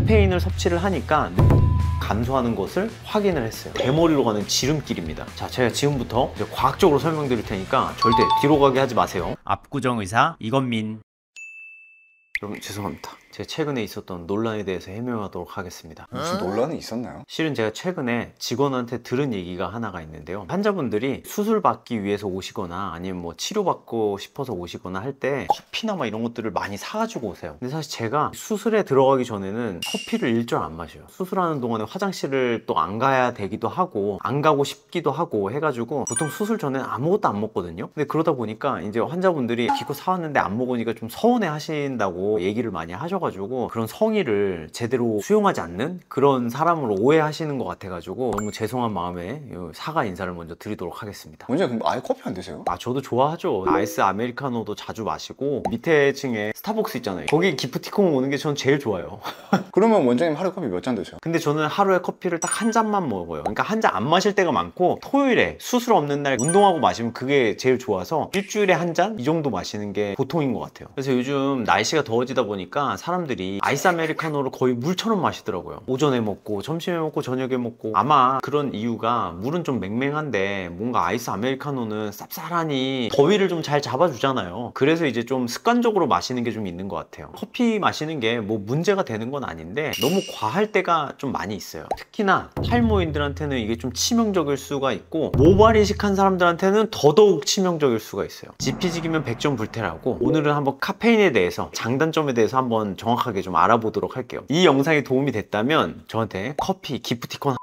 카페인을 섭취를 하니까 감소하는 것을 확인을 했어요. 대머리로 가는 지름길입니다. 자, 제가 지금부터 이제 과학적으로 설명드릴 테니까 절대 뒤로 가게 하지 마세요. 압구정 의사 이건민. 여러분 죄송합니다. 제가 최근에 있었던 논란에 대해서 해명하도록 하겠습니다. 무슨 논란이 있었나요? 실은 제가 최근에 직원한테 들은 얘기가 하나가 있는데요. 환자분들이 수술 받기 위해서 오시거나 아니면 뭐 치료받고 싶어서 오시거나 할 때 커피나 막 이런 것들을 많이 사가지고 오세요. 근데 사실 제가 수술에 들어가기 전에는 커피를 일절 안 마셔요. 수술하는 동안에 화장실을 또 안 가야 되기도 하고 안 가고 싶기도 하고 해가지고 보통 수술 전에는 아무것도 안 먹거든요. 근데 그러다 보니까 이제 환자분들이 기껏 사왔는데 안 먹으니까 좀 서운해 하신다고 얘기를 많이 하셔가지고 그런 성의를 제대로 수용하지 않는 그런 사람으로 오해하시는 것 같아가지고 너무 죄송한 마음에 사과 인사를 먼저 드리도록 하겠습니다. 원장님 그럼 아예 커피 안 드세요? 저도 좋아하죠. 아이스 아메리카노도 자주 마시고 밑에 층에 스타벅스 있잖아요. 거기 기프티콘 오는 게 전 제일 좋아요. 그러면 원장님 하루에 커피 몇 잔 드세요? 근데 저는 하루에 커피를 딱 한 잔만 먹어요. 그러니까 한 잔 안 마실 때가 많고 토요일에 수술 없는 날 운동하고 마시면 그게 제일 좋아서 일주일에 한 잔? 이 정도 마시는 게 보통인 것 같아요. 그래서 요즘 날씨가 더워지다 보니까 사람들이 아이스 아메리카노를 거의 물처럼 마시더라고요. 오전에 먹고 점심에 먹고 저녁에 먹고 아마 그런 이유가 물은 좀 맹맹한데 뭔가 아이스 아메리카노는 쌉쌀하니 더위를 좀 잘 잡아주잖아요. 그래서 이제 좀 습관적으로 마시는 게 좀 있는 것 같아요. 커피 마시는 게 뭐 문제가 되는 건 아닌데 너무 과할 때가 좀 많이 있어요. 특히나 탈모인들한테는 이게 좀 치명적일 수가 있고 모발 이식한 사람들한테는 더더욱 치명적일 수가 있어요. 지피지기면 백전불태라고 오늘은 한번 카페인에 대해서 장단점에 대해서 한번 정확하게 좀 알아보도록 할게요. 이 영상이 도움이 됐다면 저한테 커피 기프티콘.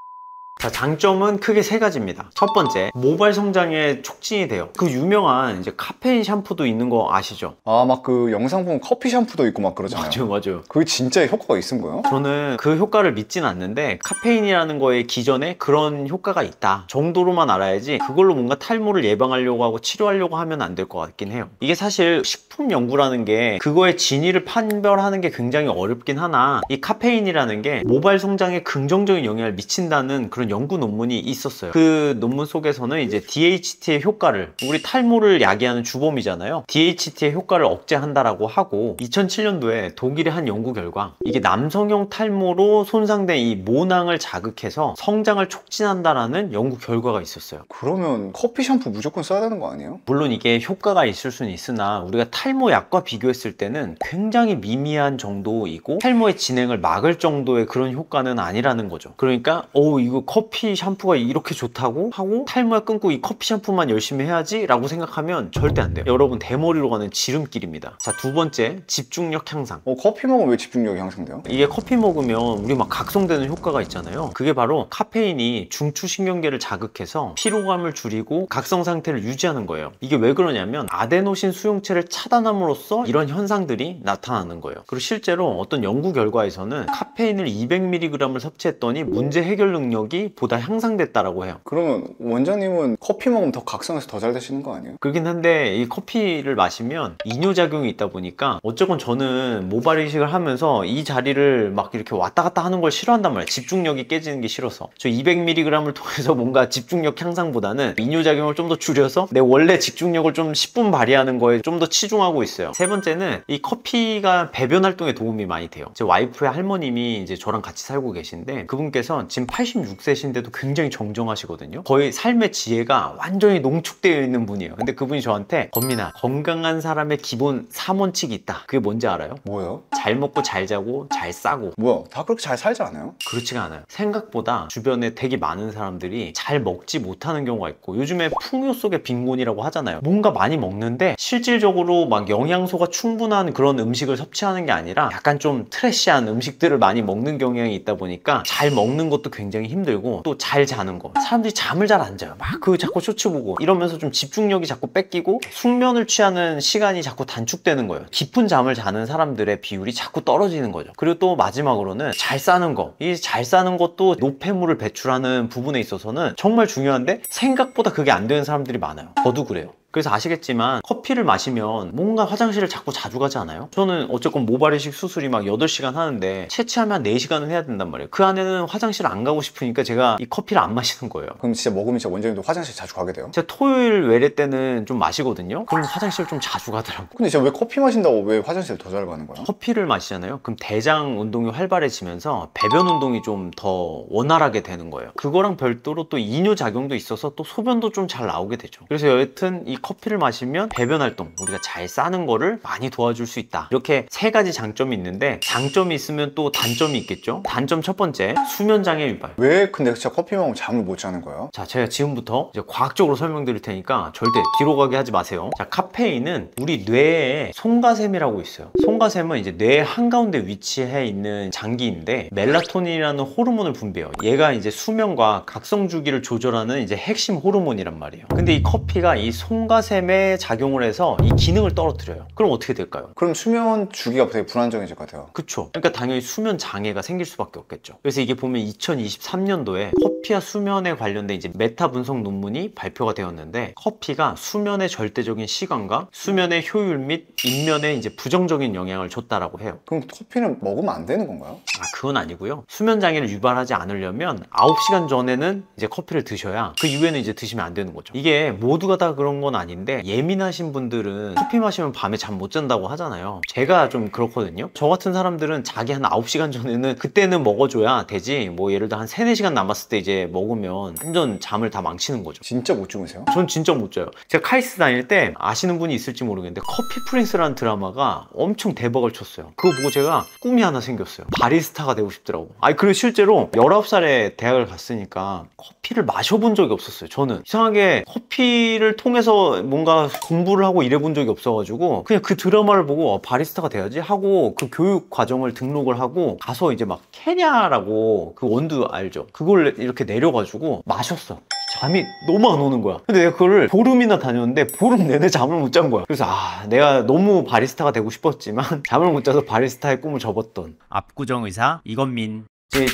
자, 장점은 크게 세 가지입니다. 첫 번째, 모발 성장에 촉진이 돼요. 그 유명한 이제 카페인 샴푸도 있는 거 아시죠? 막 그 영상 보면 커피 샴푸도 있고 막 그러잖아요. 맞아요. 그게 진짜 효과가 있은 거예요? 저는 그 효과를 믿진 않는데 카페인이라는 거에 기존에 그런 효과가 있다 정도로만 알아야지 그걸로 뭔가 탈모를 예방하려고 하고 치료하려고 하면 안 될 것 같긴 해요. 이게 사실 식품 연구라는 게 그거의 진위를 판별하는 게 굉장히 어렵긴 하나 이 카페인이라는 게 모발 성장에 긍정적인 영향을 미친다는 그런 연구 논문이 있었어요. 그 논문 속에서는 이제 DHT의 효과를, 우리 탈모를 야기하는 주범이잖아요. DHT의 효과를 억제한다라고 하고 2007년도에 독일의 한 연구 결과 이게 남성형 탈모로 손상된 이 모낭을 자극해서 성장을 촉진한다라는 연구 결과가 있었어요. 그러면 커피 샴푸 무조건 써야 되는 거 아니에요? 물론 이게 효과가 있을 수는 있으나 우리가 탈모 약과 비교했을 때는 굉장히 미미한 정도이고 탈모의 진행을 막을 정도의 그런 효과는 아니라는 거죠. 그러니까 이거 커피 샴푸가 이렇게 좋다고 하고 탈모에 끊고 이 커피 샴푸만 열심히 해야지 라고 생각하면 절대 안 돼요. 여러분 대머리로 가는 지름길입니다. 자, 두 번째, 집중력 향상. 커피 먹으면 왜 집중력이 향상돼요? 이게 커피 먹으면 우리 막 각성되는 효과가 있잖아요. 그게 바로 카페인이 중추신경계를 자극해서 피로감을 줄이고 각성 상태를 유지하는 거예요. 이게 왜 그러냐면 아데노신 수용체를 차단함으로써 이런 현상들이 나타나는 거예요. 그리고 실제로 어떤 연구 결과에서는 카페인을 200mg을 섭취했더니 문제 해결 능력이 보다 향상됐다라고 해요. 그러면 원장님은 커피 먹으면 더 각성해서 더 잘 되시는 거 아니에요? 그렇긴 한데 이 커피를 마시면 이뇨작용이 있다 보니까 어쨌건 저는 모발 이식을 하면서 이 자리를 막 이렇게 왔다 갔다 하는 걸 싫어한단 말이에요. 집중력이 깨지는 게 싫어서. 저 200mg을 통해서 뭔가 집중력 향상보다는 이뇨작용을 좀 더 줄여서 내 원래 집중력을 좀 10분 발휘하는 거에 좀 더 치중하고 있어요. 세 번째는 이 커피가 배변 활동에 도움이 많이 돼요. 제 와이프의 할머님이 이제 저랑 같이 살고 계신데 그분께서 지금 86세신데도 굉장히 정정하시거든요. 거의 삶의 지혜가 완전히 농축되어 있는 분이에요. 근데 그분이 저한테 건민아, 건강한 사람의 기본 3원칙이 있다. 그게 뭔지 알아요? 뭐예요? 잘 먹고 잘 자고 잘 싸고. 뭐야? 다 그렇게 잘 살지 않아요? 그렇지가 않아요. 생각보다 주변에 되게 많은 사람들이 잘 먹지 못하는 경우가 있고 요즘에 풍요 속의 빈곤이라고 하잖아요. 뭔가 많이 먹는데 실질적으로 막 영양소가 충분한 그런 음식을 섭취하는 게 아니라 약간 좀 트래시한 음식들을 많이 먹는 경향이 있다 보니까 잘 먹는 것도 굉장히 힘들고 또 잘 자는 거. 사람들이 잠을 잘 안 자요. 막 자꾸 쇼츠 보고 이러면서 좀 집중력이 자꾸 뺏기고 숙면을 취하는 시간이 자꾸 단축되는 거예요. 깊은 잠을 자는 사람들의 비율이 자꾸 떨어지는 거죠. 그리고 또 마지막으로는 잘 싸는 거. 이 잘 싸는 것도 노폐물을 배출하는 부분에 있어서는 정말 중요한데 생각보다 그게 안 되는 사람들이 많아요. 저도 그래요. 그래서 아시겠지만 커피를 마시면 뭔가 화장실을 자꾸 자주 가지 않아요? 저는 어쨌건 모발 이식 수술이 막 8시간 하는데 채취하면 4시간은 해야 된단 말이에요. 그 안에는 화장실 안 가고 싶으니까 제가 이 커피를 안 마시는 거예요. 그럼 진짜 먹으면 진짜 원장님도 화장실 자주 가게 돼요? 제가 토요일 외래 때는 좀 마시거든요. 그럼 화장실 좀 자주 가더라고. 근데 진짜 왜 커피 마신다고 왜 화장실 더 잘 가는 거야? 커피를 마시잖아요. 그럼 대장 운동이 활발해지면서 배변 운동이 좀 더 원활하게 되는 거예요. 그거랑 별도로 또 이뇨 작용도 있어서 또 소변도 좀 잘 나오게 되죠. 그래서 여하튼 이 커피를 마시면 배변 활동, 우리가 잘 싸는 거를 많이 도와줄 수 있다. 이렇게 3가지 장점이 있는데, 장점이 있으면 또 단점이 있겠죠. 단점 첫 번째, 수면 장애 유발. 왜 근데 진짜 커피 먹으면 잠을 못 자는 거예요? 자, 제가 지금부터 이제 과학적으로 설명드릴 테니까 절대 뒤로 가게 하지 마세요. 자, 카페인은 우리 뇌에 송가샘이라고 있어요. 송가샘은 이제 뇌 한가운데 위치해 있는 장기인데 멜라토닌이라는 호르몬을 분비해요. 얘가 이제 수면과 각성 주기를 조절하는 이제 핵심 호르몬이란 말이에요. 근데 이 커피가 이 송가샘에 작용을 해서 이 기능을 떨어뜨려요. 그럼 어떻게 될까요? 그럼 수면 주기가 되게 불안정해질 것 같아요. 그쵸. 그러니까 당연히 수면 장애가 생길 수밖에 없겠죠. 그래서 이게 보면 2023년도에 커피와 수면에 관련된 이제 메타 분석 논문이 발표가 되었는데, 커피가 수면의 절대적인 시간과 수면의 효율 및 인면에 이제 부정적인 영향을 줬다라고 해요. 그럼 커피는 먹으면 안 되는 건가요? 그건 아니고요. 수면 장애를 유발하지 않으려면 9시간 전에는 이제 커피를 드셔야, 그 이후에는 이제 드시면 안 되는 거죠. 이게 모두가 다 그런 건 아닌데, 예민하신 분들은 커피 마시면 밤에 잠 못 잔다고 하잖아요. 제가 좀 그렇거든요. 저 같은 사람들은 자기 한 9시간 전에는 그때는 먹어줘야 되지, 뭐 예를 들어 한 3, 4시간 남았을 때 이제 먹으면 완전 잠을 다 망치는 거죠. 진짜 못 주무세요? 전 진짜 못 자요. 제가 카이스트 다닐 때 아시는 분이 있을지 모르겠는데, 커피 프린스라는 드라마가 엄청 대박을 쳤어요. 그거 보고 제가 꿈이 하나 생겼어요. 바리스타가 되고 싶더라고. 아니, 그리고 실제로 19살에 대학을 갔으니까 커피를 마셔본 적이 없었어요. 저는 이상하게 커피를 통해서 뭔가 공부를 하고 이래본 적이 없어가지고 그냥 그 드라마를 보고 바리스타가 돼야지 하고 그 교육 과정을 등록을 하고 가서 이제 막 케냐라고, 그 원두 알죠? 그걸 이렇게 내려가지고 마셨어. 잠이 너무 안 오는 거야. 근데 내가 그거를 보름이나 다녔는데 보름 내내 잠을 못 잔 거야. 그래서 내가 너무 바리스타가 되고 싶었지만 잠을 못 자서 바리스타의 꿈을 접었던 압구정 의사 이건민.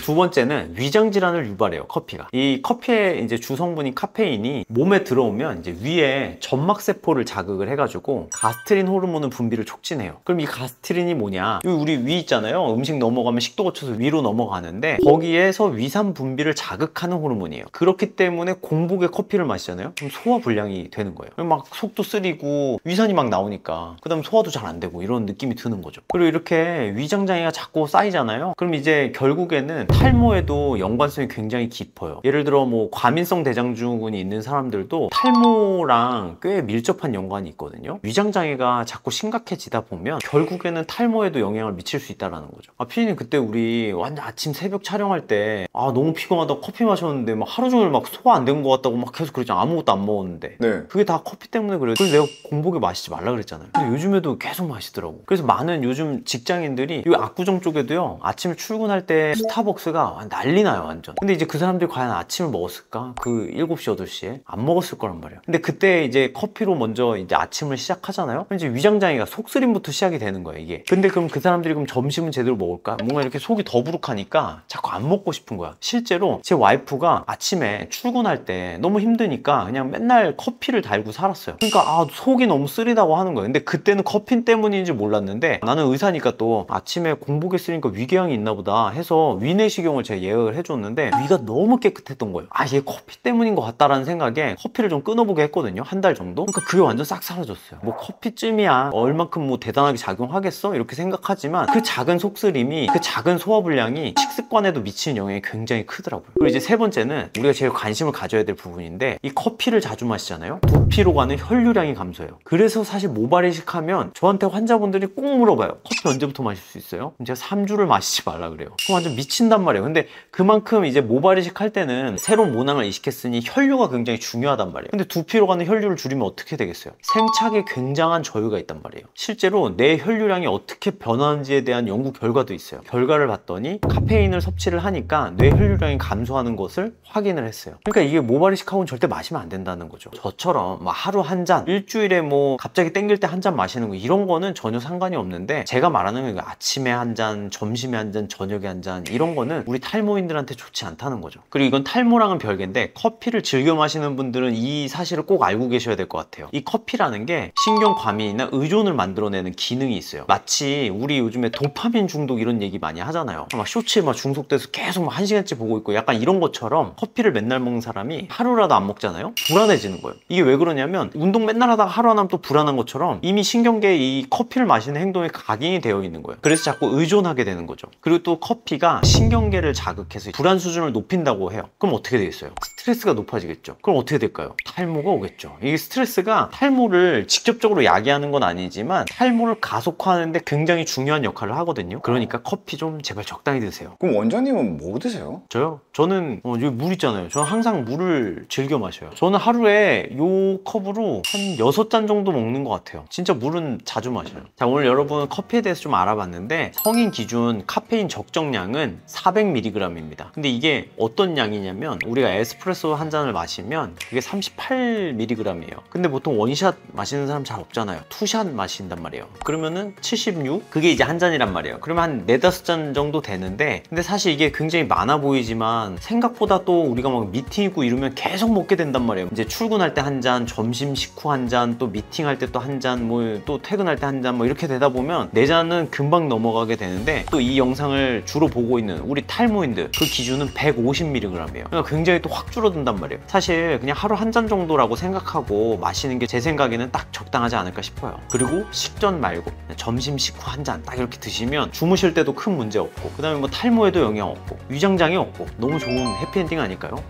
두 번째는 위장 질환을 유발해요, 커피가. 이 커피의 이제 주성분인 카페인이 몸에 들어오면 이제 위에 점막 세포를 자극을 해가지고 가스트린 호르몬의 분비를 촉진해요. 그럼 이 가스트린이 뭐냐? 우리 위 있잖아요. 음식 넘어가면 식도 거쳐서 위로 넘어가는데 거기에서 위산 분비를 자극하는 호르몬이에요. 그렇기 때문에 공복에 커피를 마시잖아요. 그럼 소화 불량이 되는 거예요. 그럼 막 속도 쓰리고 위산이 막 나오니까 그다음 소화도 잘 안 되고 이런 느낌이 드는 거죠. 그리고 이렇게 위장 장애가 자꾸 쌓이잖아요. 그럼 이제 결국에는 탈모에도 연관성이 굉장히 깊어요. 예를 들어 뭐 과민성 대장증후군이 있는 사람들도 탈모랑 꽤 밀접한 연관이 있거든요. 위장 장애가 자꾸 심각해지다 보면 결국에는 탈모에도 영향을 미칠 수 있다는 거죠. 피디님, 그때 우리 완전 아침 새벽 촬영할 때 너무 피곤하다 커피 마셨는데 막 하루 종일 막 소화 안 된 것 같다고 막 계속 그랬잖아. 아무것도 안 먹었는데. 네. 그게 다 커피 때문에 그래요. 그래서 내가 공복에 마시지 말라 그랬잖아요. 근데 요즘에도 계속 마시더라고. 그래서 많은 요즘 직장인들이 이 압구정 쪽에도요, 아침에 출근할 때 스타벅스가 난리 나요, 완전. 근데 이제 그 사람들이 과연 아침을 먹었을까? 그 7시, 8시에? 안 먹었을 거란 말이에요. 근데 그때 이제 커피로 먼저 이제 아침을 시작하잖아요? 그럼 이제 위장장애가 속쓰림부터 시작이 되는 거예요, 이게. 근데 그럼 그 사람들이 그럼 점심은 제대로 먹을까? 뭔가 이렇게 속이 더부룩하니까 자꾸 안 먹고 싶은 거야. 실제로 제 와이프가 아침에 출근할 때 너무 힘드니까 그냥 맨날 커피를 달고 살았어요. 그러니까 속이 너무 쓰리다고 하는 거예요. 근데 그때는 커피 때문인지 몰랐는데, 나는 의사니까 또 아침에 공복에 쓰니까 위궤양이 있나 보다 해서 위내시경을 제가 예약을 해줬는데 위가 너무 깨끗했던 거예요. 얘 커피 때문인 것 같다라는 생각에 커피를 좀 끊어보게 했거든요. 한 달 정도. 그러니까 그게 완전 싹 사라졌어요. 뭐 커피쯤이야 얼만큼 뭐 대단하게 작용하겠어? 이렇게 생각하지만 그 작은 속쓰림이, 그 작은 소화불량이 식습관에도 미치는 영향이 굉장히 크더라고요. 그리고 이제 세 번째는 우리가 제일 관심을 가져야 될 부분인데, 이 커피를 자주 마시잖아요. 두피로 가는 혈류량이 감소해요. 그래서 사실 모발 이식하면 저한테 환자분들이 꼭 물어봐요. 커피 언제부터 마실 수 있어요? 그럼 제가 3주를 마시지 말라 그래요. 그럼 완전 미친단 말이에요. 근데 그만큼 이제 모발 이식할 때는 새로운 모낭을 이식했으니 혈류가 굉장히 중요하단 말이에요. 근데 두피로 가는 혈류를 줄이면 어떻게 되겠어요? 생착에 굉장한 저유가 있단 말이에요. 실제로 내 혈류량이 어떻게 변하는지에 대한 연구 결과도 있어요. 결과를 봤더니 카페인을 섭취를 하니까 뇌 혈류량이 감소하는 것을 확인을 했어요. 그러니까 이게 모발 이식하고는 절대 마시면 안 된다는 거죠. 저처럼 뭐 하루 한 잔, 일주일에 뭐 갑자기 땡길 때 한 잔 마시는 거, 이런 거는 전혀 상관이 없는데, 제가 말하는 건 아침에 한 잔, 점심에 한 잔, 저녁에 한 잔, 이런 거는 우리 탈모인들한테 좋지 않다는 거죠. 그리고 이건 탈모랑은 별개인데 커피를 즐겨 마시는 분들은 이 사실을 꼭 알고 계셔야 될 것 같아요. 이 커피라는 게 신경과민이나 의존을 만들어내는 기능이 있어요. 마치 우리 요즘에 도파민 중독 이런 얘기 많이 하잖아요. 막 쇼츠에 막 중독돼서 계속 막 1시간째 보고 있고 약간 이런 것처럼 커피를 맨날 먹는 사람이 하루라도 안 먹잖아요? 불안해지는 거예요. 이게 왜 그러냐면 운동 맨날 하다가 하루 안 하면 또 불안한 것처럼 이미 신경계에 이 커피를 마시는 행동에 각인이 되어 있는 거예요. 그래서 자꾸 의존하게 되는 거죠. 그리고 또 커피가 신경계를 자극해서 불안 수준을 높인다고 해요. 그럼 어떻게 되겠어요? 스트레스가 높아지겠죠. 그럼 어떻게 될까요? 탈모가 오겠죠. 이게 스트레스가 탈모를 직접적으로 야기하는 건 아니지만 탈모를 가속화하는데 굉장히 중요한 역할을 하거든요. 그러니까 커피 좀 제발 적당히 드세요. 그럼 원장님은 뭐 드세요? 저요? 저는 여기 물 있잖아요. 저는 항상 물을 즐겨 마셔요. 저는 하루에 요 컵으로 한 6잔 정도 먹는 것 같아요. 진짜 물은 자주 마셔요. 자, 오늘 여러분 커피에 대해서 좀 알아봤는데 성인 기준 카페인 적정량은 400mg입니다. 근데 이게 어떤 양이냐면 우리가 에스프레소 한 잔을 마시면 그게 38mg이에요. 근데 보통 원샷 마시는 사람 잘 없잖아요. 투샷 마신단 말이에요. 그러면은 76? 그게 이제 한 잔이란 말이에요. 그러면 한 4, 5잔 정도 되는데 근데 사실 이게 굉장히 많아 보이지만 생각보다 또 우리가 막 미팅 있고 이러면 계속 먹게 된단 말이에요. 이제 출근할 때 한 잔, 점심 식후 한 잔, 또 미팅할 때 또 한 잔, 뭐 또 퇴근할 때 한 잔, 뭐 이렇게 되다 보면 4잔은 금방 넘어가게 되는데 또 이 영상을 주로 보고 있는 우리 탈모인들 그 기준은 150mg이에요. 그러니까 굉장히 또 확 줄어든단 말이에요. 사실 그냥 하루 한 잔 정도라고 생각하고 마시는 게 제 생각에는 딱 적당하지 않을까 싶어요. 그리고 식전 말고 점심 식후 한 잔 딱 이렇게 드시면 주무실 때도 큰 문제 없고 그 다음에 뭐 탈모에도 영향 없고 위장장애 없고 너무 좋은 해피엔딩 아닐까요?